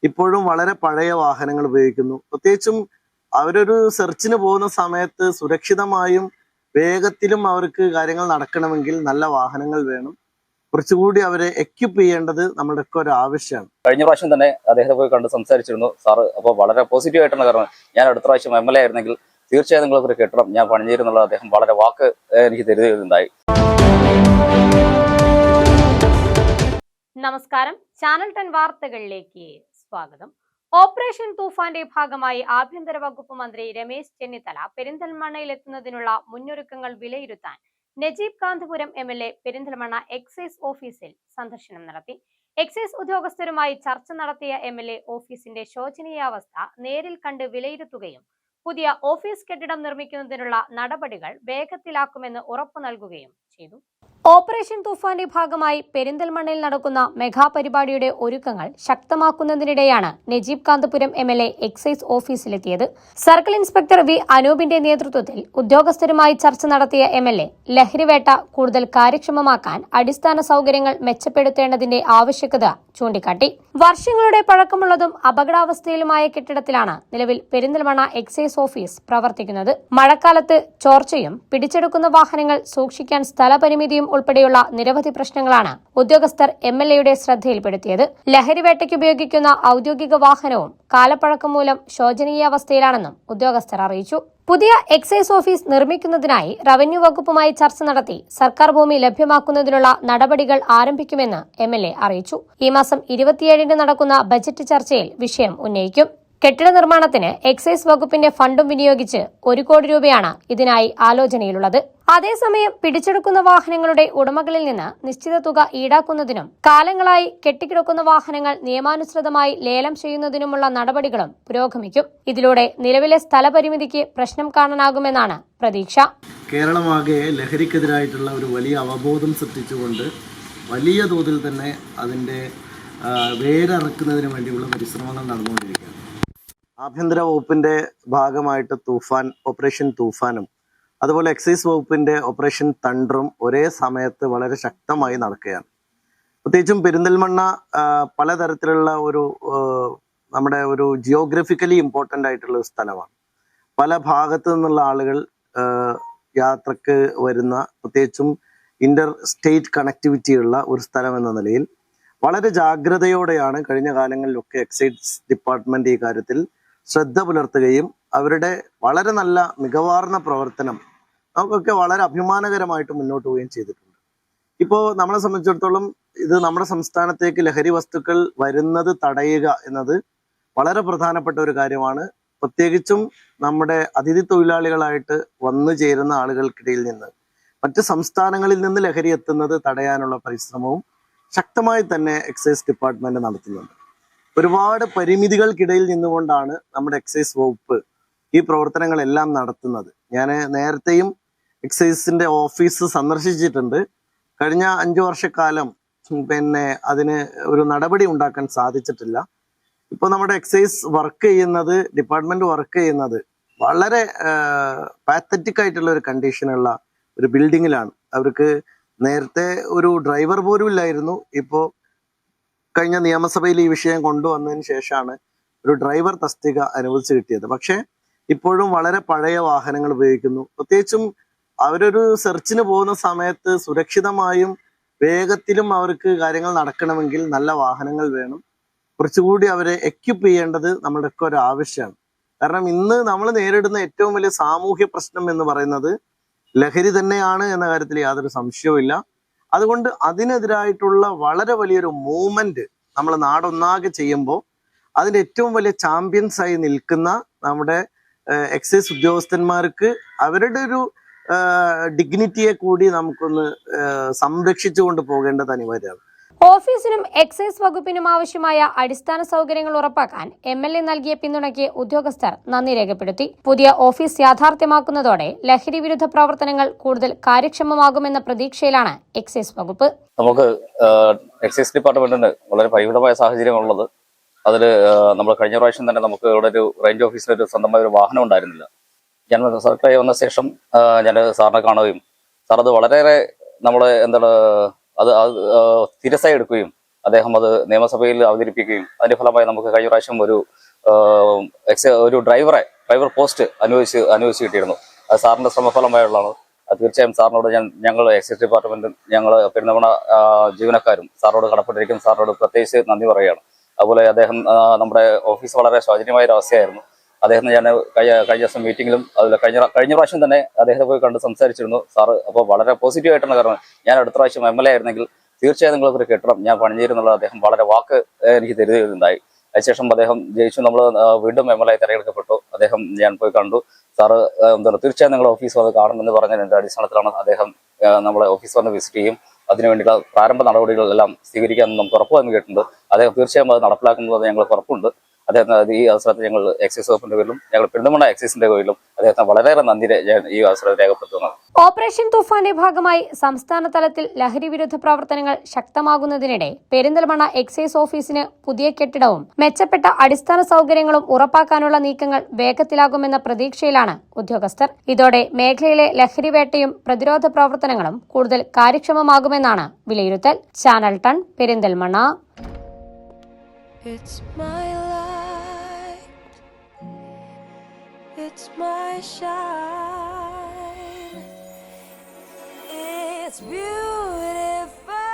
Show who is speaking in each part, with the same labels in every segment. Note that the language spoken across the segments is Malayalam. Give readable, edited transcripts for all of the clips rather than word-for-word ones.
Speaker 1: ഇപ്പോഴും വളരെ പഴയ വാഹനങ്ങൾ ഉപയോഗിക്കുന്നു. പ്രത്യേകിച്ചും അവരൊരു സെർച്ചിന് പോകുന്ന സമയത്ത് സുരക്ഷിതമായും വേഗത്തിലും അവർക്ക് കാര്യങ്ങൾ നടക്കണമെങ്കിൽ നല്ല വാഹനങ്ങൾ വേണം. കുറച്ചുകൂടി അവരെ എക്യുപ്പ് ചെയ്യേണ്ടത് നമ്മുടെ ഒക്കെ ഒരു ആവശ്യമാണ്.
Speaker 2: കഴിഞ്ഞ പ്രാവശ്യം തന്നെ അദ്ദേഹത്തെ പോയി കണ്ട് സംസാരിച്ചിരുന്നു സാറ്. അപ്പോൾ വളരെ പോസിറ്റീവ് ആയിട്ടാണ്. കാരണം ഞാൻ അടുത്ത പ്രാവശ്യം MLA ആയിരുന്നെങ്കിൽ തീർച്ചയായും നിങ്ങളൊരു കെട്ടിടം ഞാൻ പണിഞ്ഞിരുന്നുള്ള അദ്ദേഹം വളരെ വാക്ക് എനിക്ക് തരുന്നുണ്ടായി.
Speaker 3: നമസ്കാരം, ചാനൽ 10 വാർത്തകളിലേക്ക് സ്വാഗതം. ഓപ്പറേഷൻ തൂഫാന്റെ ഭാഗമായി ആഭ്യന്തര വകുപ്പ് മന്ത്രി രമേശ് ചെന്നിത്തല പെരിന്തൽമണ്ണയിൽ എത്തുന്നതിനുള്ള മുന്നൊരുക്കങ്ങൾ വിലയിരുത്താൻ നജീബ് കാന്തപുരം MLA പെരിന്തൽമണ്ണ എക്സൈസ് ഓഫീസിൽ സന്ദർശനം നടത്തി. എക്സൈസ് ഉദ്യോഗസ്ഥരുമായി ചർച്ച നടത്തിയ MLA ഓഫീസിന്റെ ശോചനീയാവസ്ഥ നേരിൽ കണ്ട് വിലയിരുത്തുകയും പുതിയ ഓഫീസ് കെട്ടിടം നിർമ്മിക്കുന്നതിനുള്ള നടപടികൾ വേഗത്തിലാക്കുമെന്ന് ഉറപ്പു നൽകുകയും ചെയ്തു. ഓപ്പറേഷൻ തൂഫാന്റെ ഭാഗമായി പെരിന്തൽമണ്ണയിൽ നടക്കുന്ന മെഗാ പരിപാടിയുടെ ഒരുക്കങ്ങൾ ശക്തമാക്കുന്നതിനിടെയാണ് നജീബ് കാന്തപുരം MLA എക്സൈസ് ഓഫീസിലെത്തിയത്. സർക്കിൾ ഇൻസ്പെക്ടർ വി അനൂപിന്റെ നേതൃത്വത്തിൽ ഉദ്യോഗസ്ഥരുമായി ചർച്ച നടത്തിയ MLA ലഹരിവേട്ട കൂടുതൽ കാര്യക്ഷമമാക്കാൻ അടിസ്ഥാന സൗകര്യങ്ങൾ മെച്ചപ്പെടുത്തേണ്ടതിന്റെ ആവശ്യകത ചൂണ്ടിക്കാട്ടി. വർഷങ്ങളുടെ പഴക്കമുള്ളതും അപകടാവസ്ഥയിലുമായ കെട്ടിടത്തിലാണ് നിലവിൽ പെരിന്തൽമണ്ണ എക്സൈസ് ഓഫീസ് പ്രവർത്തിക്കുന്നത്. മഴക്കാലത്ത് ചോർച്ചയും പിടിച്ചെടുക്കുന്ന വാഹനങ്ങൾ സൂക്ഷിക്കാൻ സ്ഥലപരിമിതിയും ഉൾപ്പെടെയുള്ള നിരവധി പ്രശ്നങ്ങളാണ് ഉദ്യോഗസ്ഥർ MLAയുടെ ശ്രദ്ധയിൽപ്പെടുത്തിയത്. ലഹരിവേട്ടയ്ക്ക് ഉപയോഗിക്കുന്ന ഔദ്യോഗിക വാഹനവും കാലപ്പഴക്കം മൂലം ശോചനീയാവസ്ഥയിലാണെന്നും ഉദ്യോഗസ്ഥർ അറിയിച്ചു. പുതിയ എക്സൈസ് ഓഫീസ് നിർമ്മിക്കുന്നതിനായി റവന്യൂ വകുപ്പുമായി ചർച്ച നടത്തി സർക്കാർ ഭൂമി ലഭ്യമാക്കുന്നതിനുള്ള നടപടികൾ ആരംഭിക്കുമെന്ന് MLA അറിയിച്ചു. ഈ മാസം 27-ന് നടക്കുന്ന ബജറ്റ് ചർച്ചയിൽ വിഷയം ഉന്നയിക്കും. കെട്ടിട നിർമ്മാണത്തിന് എക്സൈസ് വകുപ്പിന്റെ ഫണ്ടും വിനിയോഗിച്ച് 1 കോടി രൂപയാണ് ഇതിനായി ആലോചനയിലുള്ളത്. അതേസമയം പിടിച്ചെടുക്കുന്ന വാഹനങ്ങളുടെ ഉടമകളിൽ നിന്ന് നിശ്ചിത തുക ഈടാക്കുന്നതിനും കാലങ്ങളായി കെട്ടിക്കിടക്കുന്ന വാഹനങ്ങൾ നിയമാനുസൃതമായി ലേലം ചെയ്യുന്നതിനുമുള്ള നടപടികളും പുരോഗമിക്കും. ഇതിലൂടെ നിലവിലെ സ്ഥലപരിമിതിക്ക് പ്രശ്നം കാണാനാകുമെന്നാണ് പ്രതീക്ഷ.
Speaker 1: കേരളമാകെ ലഹരിക്കെതിരായിട്ടുള്ള ഒരു വലിയ അവബോധം സൃഷ്ടിച്ചുകൊണ്ട് വലിയ തോതിൽ തന്നെ അതിൻ്റെ വേരറക്കുന്നതിന് വേണ്ടിയുള്ള പരിശ്രമങ്ങൾ നടന്നുകൊണ്ടിരിക്കുകയാണ്. ആഭ്യന്തര വകുപ്പിന്റെ ഭാഗമായിട്ട് ഓപ്പറേഷൻ തൂഫാനും അതുപോലെ എക്സൈസ് വകുപ്പിന്റെ ഓപ്പറേഷൻ തണ്ടറും ഒരേ സമയത്ത് വളരെ ശക്തമായി നടക്കുകയാണ്. പ്രത്യേകിച്ചും പെരിന്തൽമണ്ണ പലതരത്തിലുള്ള നമ്മുടെ ഒരു ജിയോഗ്രഫിക്കലി ഇമ്പോർട്ടൻ്റ് ആയിട്ടുള്ള ഒരു സ്ഥലമാണ്. പല ഭാഗത്തു നിന്നുള്ള ആളുകൾ യാത്രക്ക് വരുന്ന, പ്രത്യേകിച്ചും ഇന്റർ സ്റ്റേറ്റ് കണക്ടിവിറ്റി ഉള്ള ഒരു സ്ഥലം എന്ന നിലയിൽ വളരെ ജാഗ്രതയോടെയാണ് കഴിഞ്ഞ കാലങ്ങളിലൊക്കെ എക്സൈസ് ഡിപ്പാർട്ട്മെന്റ് ഈ കാര്യത്തിൽ ശ്രദ്ധ പുലർത്തുകയും അവരുടെ വളരെ നല്ല മികവാർന്ന പ്രവർത്തനം നമുക്കൊക്കെ വളരെ അഭിമാനകരമായിട്ട് മുന്നോട്ട് പോവുകയും ചെയ്തിട്ടുണ്ട്. ഇപ്പോൾ നമ്മളെ സംബന്ധിച്ചിടത്തോളം ഇത് നമ്മുടെ സംസ്ഥാനത്തേക്ക് ലഹരി വസ്തുക്കൾ വരുന്നത് തടയുക എന്നത് വളരെ പ്രധാനപ്പെട്ട ഒരു കാര്യമാണ്. പ്രത്യേകിച്ചും നമ്മുടെ അതിഥി തൊഴിലാളികളായിട്ട് വന്നു ചേരുന്ന ആളുകൾക്കിടയിൽ നിന്ന് മറ്റ് സംസ്ഥാനങ്ങളിൽ നിന്ന് ലഹരി എത്തുന്നത് തടയാനുള്ള പരിശ്രമവും ശക്തമായി തന്നെ എക്സൈസ് ഡിപ്പാർട്ട്മെന്റ് നടത്തുന്നുണ്ട്. ഒരുപാട് പരിമിതികൾക്കിടയിൽ നിന്നുകൊണ്ടാണ് നമ്മുടെ എക്സൈസ് വകുപ്പ് ഈ പ്രവർത്തനങ്ങളെല്ലാം നടത്തുന്നത്. ഞാൻ നേരത്തെയും എക്സൈസിന്റെ ഓഫീസ് സന്ദർശിച്ചിട്ടുണ്ട്. കഴിഞ്ഞ 5 വർഷക്കാലം അതിന് ഒരു നടപടി ഉണ്ടാക്കാൻ സാധിച്ചിട്ടില്ല. ഇപ്പോൾ നമ്മുടെ എക്സൈസ് ഡിപ്പാർട്ട്മെന്റ് വർക്ക് ചെയ്യുന്നത് വളരെ പാത്തറ്റിക് ആയിട്ടുള്ള ഒരു കണ്ടീഷനുള്ള ഒരു ബിൽഡിങ്ങിലാണ്. അവർക്ക് നേരത്തെ ഒരു ഡ്രൈവർ പോലും ഇല്ലായിരുന്നു. ഇപ്പോൾ കഴിഞ്ഞ നിയമസഭയിൽ ഈ വിഷയം കൊണ്ടുവന്നതിന് ശേഷമാണ് ഒരു ഡ്രൈവർ തസ്തിക അനുവദിച്ചു കിട്ടിയത്. പക്ഷേ ഇപ്പോഴും വളരെ പഴയ വാഹനങ്ങൾ ഉപയോഗിക്കുന്നു. പ്രത്യേകിച്ചും അവരൊരു സെർച്ചിന് പോകുന്ന സമയത്ത് സുരക്ഷിതമായും വേഗത്തിലും അവർക്ക് കാര്യങ്ങൾ നടക്കണമെങ്കിൽ നല്ല വാഹനങ്ങൾ വേണം. കുറച്ചുകൂടി അവരെ എക്യുപ്പ് ചെയ്യേണ്ടത് നമ്മുടെ ഒക്കെ ഒരു ആവശ്യമാണ്. കാരണം ഇന്ന് നമ്മൾ നേരിടുന്ന ഏറ്റവും വലിയ സാമൂഹ്യ പ്രശ്നം എന്ന് പറയുന്നത് ലഹരി തന്നെയാണ് എന്ന കാര്യത്തിൽ യാതൊരു സംശയവുമില്ല. അതുകൊണ്ട് അതിനെതിരായിട്ടുള്ള വളരെ വലിയൊരു മൂവ്മെന്റ് നമ്മൾ നാടൊന്നാകെ ചെയ്യുമ്പോൾ അതിന്റെ ഏറ്റവും വലിയ ചാമ്പ്യൻസ് ആയി നിൽക്കുന്ന നമ്മുടെ എക്സൈസ് ഉദ്യോഗസ്ഥന്മാർക്ക് അവരുടെ ഒരു ഡിഗ്നിറ്റിയെ കൂടി നമുക്കൊന്ന് സംരക്ഷിച്ചുകൊണ്ട് പോകേണ്ടത് അനിവാര്യമാണ്.
Speaker 3: ഓഫീസിനും എക്സൈസ് വകുപ്പിനും ആവശ്യമായ അടിസ്ഥാന സൗകര്യങ്ങൾ ഉറപ്പാക്കാൻ MLA നൽകിയ പിന്തുണയ്ക്ക് ഉദ്യോഗസ്ഥർ നന്ദി രേഖപ്പെടുത്തി. പുതിയ ഓഫീസ് യാഥാർത്ഥ്യമാക്കുന്നതോടെ ലഹരി വിരുദ്ധ പ്രവർത്തനങ്ങൾ കൂടുതൽ കാര്യക്ഷമമാകുമെന്ന പ്രതീക്ഷയിലാണ് എക്സൈസ് വകുപ്പ്.
Speaker 2: നമുക്ക് എക്സൈസ് ഡിപ്പാർട്ട്മെന്റിന് വളരെ പരിമിതമായ സാഹചര്യമുള്ളത്. അതിൽ നമ്മൾ കഴിഞ്ഞ പ്രാവശ്യം തന്നെ നമുക്ക് ഇവിടെ ഒരു റേഞ്ച് ഓഫീസിൽ സ്വന്തമായ ഒരു വാഹനം ഉണ്ടായിരുന്നില്ല. ഞാൻ സർക്കാർ വന്ന ശേഷം ഞാൻ സാറിനെ കാണുകയും സാർ അത് വളരെയേറെ നമ്മളെ അത് സീരിയസ് ആയി എടുക്കുകയും അദ്ദേഹം അത് നിയമസഭയിൽ അവതരിപ്പിക്കുകയും അതിന്റെ ഫലമായി നമുക്ക് കഴിഞ്ഞ പ്രാവശ്യം ഒരു ഡ്രൈവർ പോസ്റ്റ് അനുവദിച്ച് കിട്ടിയിരുന്നു. അത് സാറിന്റെ ശ്രമഫലമായുള്ളതാണ്. തീർച്ചയായും സാറിനോട് ഞങ്ങൾ എക്സൈസ് ഡിപ്പാർട്ട്മെന്റും ഞങ്ങൾ പെരുന്തൽമണ്ണ ജീവനക്കാരും സാറിനോട് കടപ്പെട്ടിരിക്കും. സാറിനോട് പ്രത്യേകിച്ച് നന്ദി പറയുകയാണ്. അതുപോലെ അദ്ദേഹം നമ്മുടെ ഓഫീസ് വളരെ ശോചനീയമായ ഒരു അവസ്ഥയായിരുന്നു. അദ്ദേഹത്തിന് ഞാൻ കഴിഞ്ഞ ദിവസം മീറ്റിംഗിലും അതുപോലെ കഴിഞ്ഞ പ്രാവശ്യം തന്നെ അദ്ദേഹത്തെ പോയി കണ്ട് സംസാരിച്ചിരുന്നു. സാറ് അപ്പോൾ വളരെ പോസിറ്റീവ് ആയിട്ടാണ്. കാരണം ഞാൻ അടുത്ത പ്രാവശ്യം MLA ആയിരുന്നെങ്കിൽ തീർച്ചയായും നിങ്ങളൊരു കെട്ടിടം ഞാൻ പണിഞ്ഞിരുന്നുള്ള അദ്ദേഹം വളരെ വാക്ക് എനിക്ക് തരുകയുണ്ടായി. അതിനുശേഷം അദ്ദേഹം ജയിച്ചു. നമ്മൾ വീണ്ടും MLA തിരഞ്ഞെടുക്കപ്പെട്ടു. അദ്ദേഹം ഞാൻ പോയി കണ്ടു. സാറ് തീർച്ചയായും നിങ്ങളുടെ ഓഫീസ് വന്ന് കാണുമെന്ന് പറഞ്ഞതിന്റെ അടിസ്ഥാനത്തിലാണ് അദ്ദേഹം നമ്മളെ ഓഫീസ് വന്ന് വിസിറ്റ് ചെയ്യും. അതിനുവേണ്ടിയുള്ള പ്രാരംഭ നടപടികളെല്ലാം സ്വീകരിക്കാൻ നമുക്ക് ഉറപ്പ് നൽകിയിട്ടുണ്ട്. അദ്ദേഹം തീർച്ചയായും അത് നടപ്പിലാക്കുന്നത് ഞങ്ങൾക്ക് ഉറപ്പുണ്ട്. അദ്ദേഹത്തിന് ഈ അവസരത്തിൽ ഞങ്ങൾ എക്സൈസ് വകുപ്പിന്റെ പേരിലും ഞങ്ങൾ പെരുന്തൽമണ്ണ എക്സൈസിന്റെ പേരിലും അദ്ദേഹത്തിന് വളരെയേറെ നന്ദി ഈ അവസരത്തിൽ രേഖപ്പെടുത്തുന്നു.
Speaker 3: ഓപ്പറേഷൻ തൂഫാന്റെ ഭാഗമായി സംസ്ഥാന തലത്തിൽ ലഹരി വിരുദ്ധ പ്രവർത്തനങ്ങൾ ശക്തമാകുന്നതിനിടെ പെരിന്തൽമണ്ണ എക്സൈസ് ഓഫീസിന് പുതിയ കെട്ടിടവും മെച്ചപ്പെട്ട അടിസ്ഥാന സൗകര്യങ്ങളും ഉറപ്പാക്കാനുള്ള നീക്കങ്ങൾ വേഗത്തിലാകുമെന്ന പ്രതീക്ഷയിലാണ് ഉദ്യോഗസ്ഥർ. ഇതോടെ മേഖലയിലെ ലഹരി വേട്ടയും പ്രതിരോധ പ്രവർത്തനങ്ങളും കൂടുതൽ കാര്യക്ഷമമാകുമെന്നാണ് വിലയിരുത്തൽ. ചാനൽ ടൺ, Perinthalmanna.
Speaker 4: It's my light, it's my shine, it's beautiful.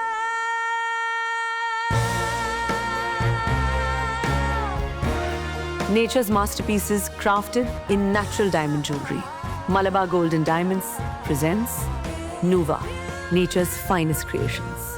Speaker 5: Nature's masterpieces crafted in natural diamond jewelry. Malabar Gold and Diamonds presents Nuva, nature's finest creations.